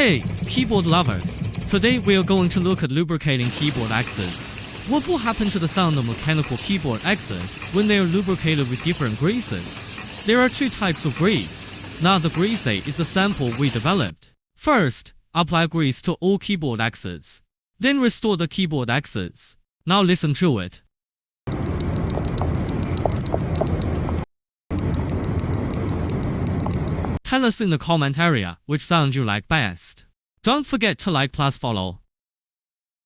Hey, keyboard lovers! Today we are going to look at lubricating keyboard axes. What will happen to the sound of mechanical keyboard axes when they are lubricated with different greases? There are two types of grease. Now the grease is the sample we developed. First, apply grease to all keyboard axes. Then restore the keyboard axes. Now listen to it. Tell us in the comment area which sound you like best. Don't forget to like plus follow.